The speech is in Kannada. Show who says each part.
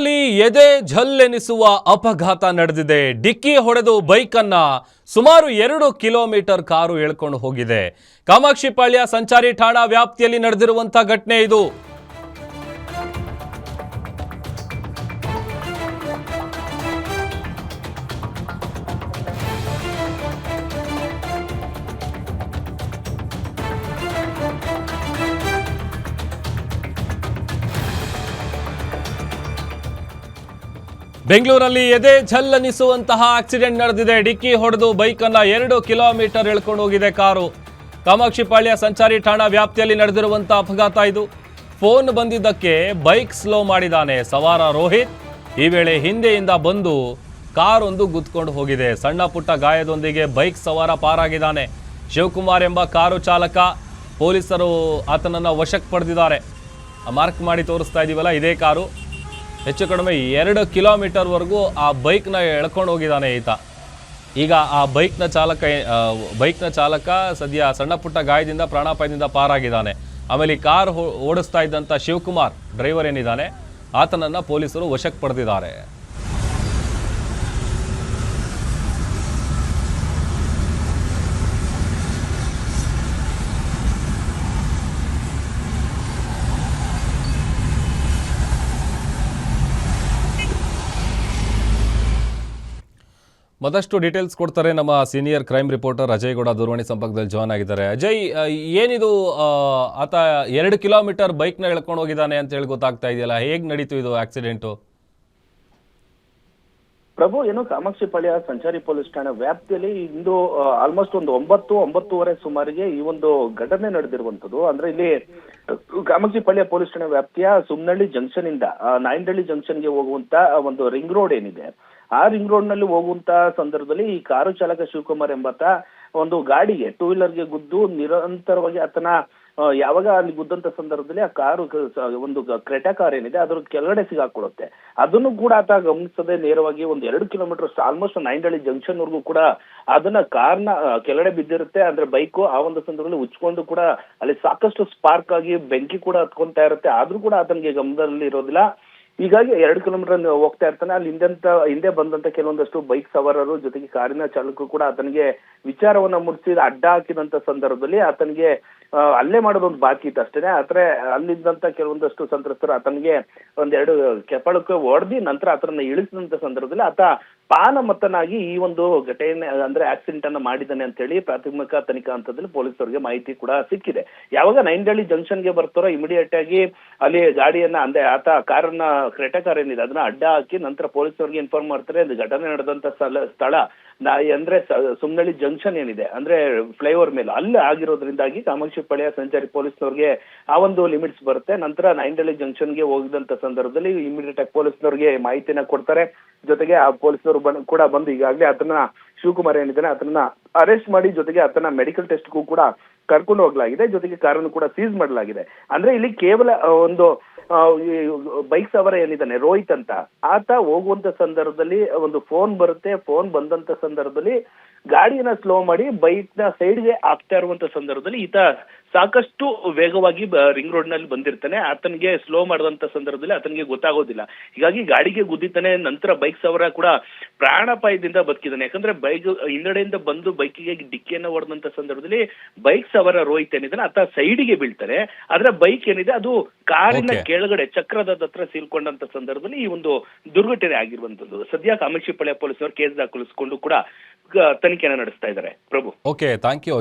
Speaker 1: ಬೆಂಗಳೂರಲ್ಲಿ ಎದೆ ಝಲ್ಲೆನಿಸುವ ಅಪಘಾತ ನಡೆದಿದೆ. ಡಿಕ್ಕಿ ಹೊಡೆದು ಬೈಕನ್ನ ಸುಮಾರು 2 ಕಿಲೋಮೀಟರ್ ಕಾರು ಎಳ್ಕೊಂಡು ಹೋಗಿದೆ. ಕಾಮಾಕ್ಷಿಪಾಳ್ಯ ಸಂಚಾರಿ ಠಾಣಾ ವ್ಯಾಪ್ತಿಯಲ್ಲಿ ನಡೆದಿರುವಂತಹ ಘಟನೆ ಇದು. ಬೆಂಗಳೂರಲ್ಲಿ ಎದೆ ಝಲ್ಲನಿಸುವಂತಹ ಆಕ್ಸಿಡೆಂಟ್ ನಡೆದಿದೆ. ಡಿಕ್ಕಿ ಹೊಡೆದು ಬೈಕನ್ನ 2 ಕಿಲೋಮೀಟರ್ ಎಳ್ಕೊಂಡು ಹೋಗಿದೆ ಕಾರು. ಕಾಮಾಕ್ಷಿಪಾಳ್ಯ ಸಂಚಾರಿ ಠಾಣಾ ವ್ಯಾಪ್ತಿಯಲ್ಲಿ ನಡೆದಿರುವಂತಹ ಅಪಘಾತ ಇದು. ಫೋನ್ ಬಂದಿದ್ದಕ್ಕೆ ಬೈಕ್ ಸ್ಲೋ ಮಾಡಿದ್ದಾನೆ ಸವಾರ ರೋಹಿತ್. ಈ ವೇಳೆ ಹಿಂದೆಯಿಂದ ಬಂದು ಕಾರೊಂದು ಗುದ್ಕೊಂಡು ಹೋಗಿದೆ. ಸಣ್ಣ ಪುಟ್ಟ ಗಾಯದೊಂದಿಗೆ ಬೈಕ್ ಸವಾರ ಪಾರಾಗಿದ್ದಾನೆ. ಶಿವಕುಮಾರ್ ಎಂಬ ಕಾರು ಚಾಲಕ. ಪೊಲೀಸರು ಆತನನ್ನು ವಶಕ್ಕೆ ಪಡೆದಿದ್ದಾರೆ. ಮಾರ್ಕ್ ಮಾಡಿ ತೋರಿಸ್ತಾ ಇದೀವಲ್ಲ, ಇದೇ ಕಾರು. ಹೆಚ್ಚು ಕಡಿಮೆ 2 ಕಿಲೋಮೀಟರ್ವರೆಗೂ ಆ ಬೈಕ್ನ ಎಳ್ಕೊಂಡು ಹೋಗಿದ್ದಾನೆ ಈತ. ಈಗ ಆ ಬೈಕ್ನ ಚಾಲಕ ಸದ್ಯ ಸಣ್ಣ ಪುಟ್ಟ ಗಾಯದಿಂದ ಪ್ರಾಣಾಪಾಯದಿಂದ ಪಾರಾಗಿದ್ದಾನೆ. ಆಮೇಲೆ ಈ ಕಾರ್ ಓಡಿಸ್ತಾ ಇದ್ದಂಥ ಶಿವಕುಮಾರ್ ಡ್ರೈವರ್ ಏನಿದ್ದಾನೆ ಆತನನ್ನು ಪೊಲೀಸರು ವಶಕ್ಕೆ ಪಡೆದಿದ್ದಾರೆ. ಮತ್ತಷ್ಟು ಡೀಟೇಲ್ಸ್ ಕೊಡ್ತಾರೆ ನಮ್ಮ senior crime reporter Ajay Gowda ದೂರವಾಣಿ ಸಂಪರ್ಕದಲ್ಲಿ ಜಾಯ್ನ್ ಆಗಿದ್ದಾರೆ. ಅಜಯ್, ಏನಿದು ಆತ 2 ಕಿಲೋಮೀಟರ್ ಬೈಕ್ನ ಎಳ್ಕೊಂಡು ಹೋಗಿದ್ದಾನೆ ಅಂತ ಹೇಳಿ ಗೊತ್ತಾಗ್ತಾ ಇದೆಯಲ್ಲ, ಹೇಗೆ ನಡೀತು ಇದು ಆಕ್ಸಿಡೆಂಟು?
Speaker 2: ಪ್ರಭು, ಏನು ಕಾಮಾಕ್ಷಿಪಾಳ್ಯ ಸಂಚಾರಿ ಪೊಲೀಸ್ ಠಾಣಾ ವ್ಯಾಪ್ತಿಯಲ್ಲಿ ಇಂದು ಆಲ್ಮೋಸ್ಟ್ ಒಂದು 9-9:30 ಸುಮಾರಿಗೆ ಈ ಒಂದು ಘಟನೆ ನಡೆದಿರುವಂತದ್ದು. ಅಂದ್ರೆ ಇಲ್ಲಿ ಕಾಮಾಕ್ಷಿಪಾಳ್ಯ ಪೊಲೀಸ್ ಠಾಣಾ ವ್ಯಾಪ್ತಿಯ ಸುಮ್ನಹಳ್ಳಿ ಜಂಕ್ಷನ್ ಇಂದ ನಾಯಂಡಹಳ್ಳಿ ಜಂಕ್ಷನ್ಗೆ ಹೋಗುವಂತ ಒಂದು ರಿಂಗ್ ರೋಡ್ ಏನಿದೆ, ಆ ರಿಂಗ್ ರೋಡ್ ನಲ್ಲಿ ಹೋಗುವಂತ ಸಂದರ್ಭದಲ್ಲಿ ಈ ಕಾರು ಚಾಲಕ ಶಿವಕುಮಾರ್ ಎಂಬಾತ ಒಂದು ಗಾಡಿಗೆ 2 ವೀಲರ್ಗೆ ಗುದ್ದು ನಿರಂತರವಾಗಿ ಆತನ ಯಾವಾಗ ಅಲ್ಲಿ ಗುದ್ದಂತ ಸಂದರ್ಭದಲ್ಲಿ ಆ ಕಾರು ಒಂದು ಕ್ರೆಟಾ ಕಾರ್ ಏನಿದೆ ಅದ್ರ ಕೆಳಗಡೆ ಸಿಗಾಕೊಳ್ಳುತ್ತೆ. ಅದನ್ನು ಕೂಡ ಆತ ಗಮನಿಸದೆ ನೇರವಾಗಿ ಒಂದು 2 ಕಿಲೋಮೀಟರ್ ಆಲ್ಮೋಸ್ಟ್ ನಾಯಂಡಹಳ್ಳಿ ಜಂಕ್ಷನ್ ವರ್ಗೂ ಕೂಡ ಅದನ್ನ ಕಾರ್ನ ಕೆಳಗಡೆ ಬಿದ್ದಿರುತ್ತೆ. ಅಂದ್ರೆ ಬೈಕು ಆ ಒಂದು ಸಂದರ್ಭದಲ್ಲಿ ಉಚ್ಕೊಂಡು ಕೂಡ ಅಲ್ಲಿ ಸಾಕಷ್ಟು ಸ್ಪಾರ್ಕ್ ಆಗಿ ಬೆಂಕಿ ಕೂಡ ಹತ್ಕೊಂತಾ ಇರುತ್ತೆ. ಆದ್ರೂ ಕೂಡ ಆತನಿಗೆ ಗಮನದಲ್ಲಿ ಇರೋದಿಲ್ಲ. ಹೀಗಾಗಿ 2 ಕಿಲೋಮೀಟರ್ ಹೋಗ್ತಾ ಇರ್ತಾನೆ. ಅಲ್ಲಿ ಹಿಂದೆ ಬಂದಂತ ಕೆಲವೊಂದಷ್ಟು ಬೈಕ್ ಸವಾರರು ಜೊತೆಗೆ ಕಾರಿನ ಚಾಲಕರು ಕೂಡ ಆತನಿಗೆ ವಿಚಾರವನ್ನ ಮುಡಿಸಿ ಅಡ್ಡ ಹಾಕಿದಂತ ಸಂದರ್ಭದಲ್ಲಿ ಆತನಿಗೆ ಅಲ್ಲೇ ಮಾಡೋದೊಂದು ಬಾಕಿ ಇತ್ತು ಅಷ್ಟೇನೆ. ಆದ್ರೆ ಅಲ್ಲಿದ್ದಂತ ಕೆಲವೊಂದಷ್ಟು ಸಂತ್ರಸ್ತರು ಆತನಿಗೆ 2 ಕೆಪಾಳಕ್ಕೆ ಹೊಡೆದಿ ನಂತರ ಆತನನ್ನ ಇಳಿಸಿದಂತ ಸಂದರ್ಭದಲ್ಲಿ ಆತ ಪಾನಮತ್ತನಾಗಿ ಈ ಒಂದು ಘಟನೆ ಅಂದ್ರೆ ಆಕ್ಸಿಡೆಂಟ್ ಅನ್ನ ಮಾಡಿದ್ದಾನೆ ಅಂತ ಹೇಳಿ ಪ್ರಾಥಮಿಕ ತನಿಖಾ ಹಂತದಲ್ಲಿ ಪೊಲೀಸರಿಗೆ ಮಾಹಿತಿ ಕೂಡ ಸಿಕ್ಕಿದೆ. ಯಾವಾಗ ನಾಯಂಡಹಳ್ಳಿ ಜಂಕ್ಷನ್ಗೆ ಬರ್ತಾರೋ ಇಮಿಡಿಯೇಟ್ ಆಗಿ ಅಲ್ಲಿ ಗಾಡಿಯನ್ನ ಅಂದ್ರೆ ಆತ ಕಾರನ್ನ ಕ್ರೆಟಾ ಕಾರ್ ಏನಿದೆ ಅದನ್ನ ಅಡ್ಡ ಹಾಕಿ ನಂತರ ಪೊಲೀಸರಿಗೆ ಇನ್ಫಾರ್ಮ್ ಮಾಡ್ತಾರೆ. ಅದು ಘಟನೆ ನಡೆದಂತ ಸ್ಥಳ ಅಂದ್ರೆ ಸುಮ್ನಹಳ್ಳಿ ಜಂಕ್ಷನ್ ಏನಿದೆ ಅಂದ್ರೆ ಫ್ಲೈಓವರ್ ಮೇಲೆ ಅಲ್ಲಿ ಆಗಿರೋದ್ರಿಂದಾಗಿ ಕಾಮಾಕ್ಷಿಪಾಳ್ಯ ಸಂಚಾರಿ ಪೊಲೀಸ್ನವ್ರಿಗೆ ಆ ಒಂದು ಲಿಮಿಟ್ಸ್ ಬರುತ್ತೆ. ನಂತರ ನಾಯಂಡಹಳ್ಳಿ ಜಂಕ್ಷನ್ಗೆ ಹೋಗಿದಂತ ಸಂದರ್ಭದಲ್ಲಿ ಇಮಿಡಿಯೇಟ್ ಆಗಿ ಪೊಲೀಸ್ನವ್ರಿಗೆ ಮಾಹಿತಿನ ಕೊಡ್ತಾರೆ. ಜೊತೆಗೆ ಆ ಪೊಲೀಸರು ಕೂಡ ಬಂದು ಈಗಾಗಲೇ ಆತನ ಶಿವಕುಮಾರ್ ಏನಿದ್ದಾನೆ ಆತನ ಅರೆಸ್ಟ್ ಮಾಡಿ ಜೊತೆಗೆ ಆತನ ಮೆಡಿಕಲ್ ಟೆಸ್ಟ್ಗೂ ಕೂಡ ಕರ್ಕೊಂಡು ಹೋಗ್ಲಾಗಿದೆ. ಜೊತೆಗೆ ಕಾರನ್ನು ಕೂಡ ಸೀಸ್ ಮಾಡಲಾಗಿದೆ. ಅಂದ್ರೆ ಇಲ್ಲಿ ಕೇವಲ ಒಂದು ಬೈಕ್ ಸವಾರ ಏನಿದ್ದಾನೆ ರೋಹಿತ್ ಅಂತ, ಆತ ಹೋಗುವಂತ ಸಂದರ್ಭದಲ್ಲಿ ಒಂದು ಫೋನ್ ಬರುತ್ತೆ. ಫೋನ್ ಬಂದಂತ ಸಂದರ್ಭದಲ್ಲಿ ಗಾಡಿಯನ್ನ ಸ್ಲೋ ಮಾಡಿ ಬೈಕ್ ನ ಸೈಡ್ಗೆ ಹಾಕ್ತಾ ಇರುವಂತ ಸಂದರ್ಭದಲ್ಲಿ ಈತ ಸಾಕಷ್ಟು ವೇಗವಾಗಿ ರಿಂಗ್ ರೋಡ್ ನಲ್ಲಿ ಬಂದಿರ್ತಾನೆ. ಆತನಿಗೆ ಸ್ಲೋ ಮಾಡಿದಂತ ಸಂದರ್ಭದಲ್ಲಿ ಆತನಿಗೆ ಗೊತ್ತಾಗೋದಿಲ್ಲ. ಹೀಗಾಗಿ ಗಾಡಿಗೆ ಗುದ್ದಿತಾನೆ. ನಂತರ ಬೈಕ್ ಸವಾರ ಕೂಡ ಪ್ರಾಣಾಪಾಯದಿಂದ ಬದುಕಿದ್ದಾನೆ. ಯಾಕಂದ್ರೆ ಬೈಕ್ ಹಿಂದೆಡೆಯಿಂದ ಬಂದು ಬೈಕಿಗೆ ಡಿಕ್ಕಿಯನ್ನ ಹೊಡೆದಂತ ಸಂದರ್ಭದಲ್ಲಿ ಬೈಕ್ ಸವಾರ ರೋಹಿತ್ ಏನಿದ್ದಾನೆ ಆತ ಸೈಡಿಗೆ ಬೀಳ್ತಾರೆ. ಆದ್ರೆ ಬೈಕ್ ಏನಿದೆ ಅದು ಕಾರಿನ ಕೆಳಗಡೆ ಚಕ್ರದ ಹತ್ರ ಸೀಲ್ಕೊಂಡಂತ ಸಂದರ್ಭದಲ್ಲಿ ಈ ಒಂದು ದುರ್ಘಟನೆ ಆಗಿರುವಂತದ್ದು. ಸದ್ಯ ಕಾಮಾಕ್ಷಿಪಾಳ್ಯ ಪೊಲೀಸರು ಕೇಸ್ ದಾಖಲಿಸಿಕೊಂಡು ಕೂಡ ತನಿಖೆಯನ್ನು ನಡೆಸ್ತಾ ಇದ್ದಾರೆ. ಪ್ರಭು,
Speaker 1: ಓಕೆ, ಥ್ಯಾಂಕ್ ಯು.